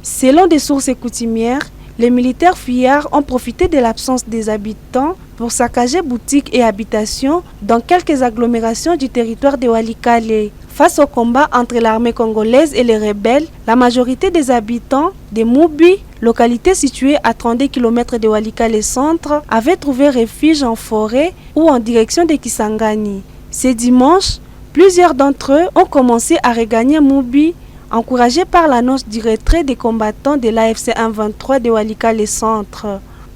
Selon des sources coutumières, les militaires fuyards ont profité de l'absence des habitants pour saccager boutiques et habitations dans quelques agglomérations du territoire de Walikale. Face au combat entre l'armée congolaise et les rebelles, la majorité des habitants de Mubi, localité située à 32 km de Walikale centre, avaient trouvé refuge en forêt ou en direction de Kisangani. Ce dimanche, plusieurs d'entre eux ont commencé à regagner Mubi, encouragés par l'annonce du retrait des combattants de l'AFC 123 de Walikale centre.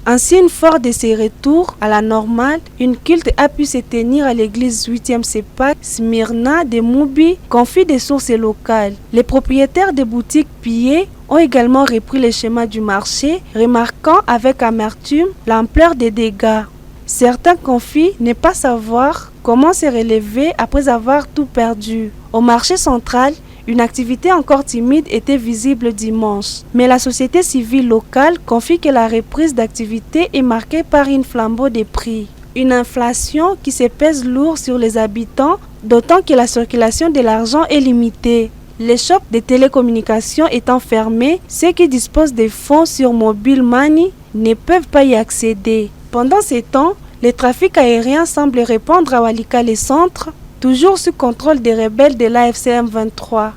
En signe fort de ces retours à la normale, une culte a pu se tenir à l'église 8e CEPAC Smyrna de Mubi, confie des sources locales. Les propriétaires des boutiques pillées ont également repris le schéma du marché, remarquant avec amertume l'ampleur des dégâts. Certains confient ne pas savoir comment se relever après avoir tout perdu. Au marché central, une activité encore timide était visible dimanche, mais la société civile locale confie que la reprise d'activité est marquée par une flambeau des prix. Une inflation qui se pèse lourd sur les habitants, d'autant que la circulation de l'argent est limitée. Les shops de télécommunications étant fermés, ceux qui disposent des fonds sur Mobile Money ne peuvent pas y accéder. Pendant ces temps, le trafic aérien semble répondre à Walikale centre, toujours sous contrôle des rebelles de l'AFC M23.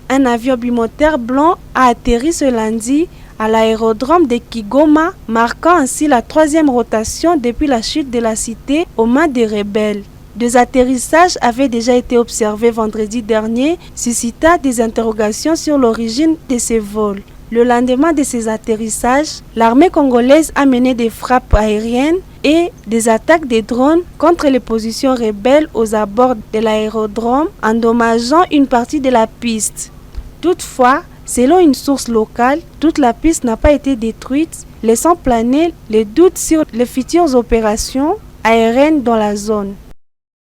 Un avion bimoteur blanc a atterri ce lundi à l'aérodrome de Kigoma, marquant ainsi la 3e rotation depuis la chute de la cité aux mains des rebelles. 2 atterrissages avaient déjà été observés vendredi dernier, suscitant des interrogations sur l'origine de ces vols. Le lendemain de ces atterrissages, l'armée congolaise a mené des frappes aériennes et des attaques de drones contre les positions rebelles aux abords de l'aérodrome, endommageant une partie de la piste. Toutefois, selon une source locale, toute la piste n'a pas été détruite, laissant planer les doutes sur les futures opérations aériennes dans la zone.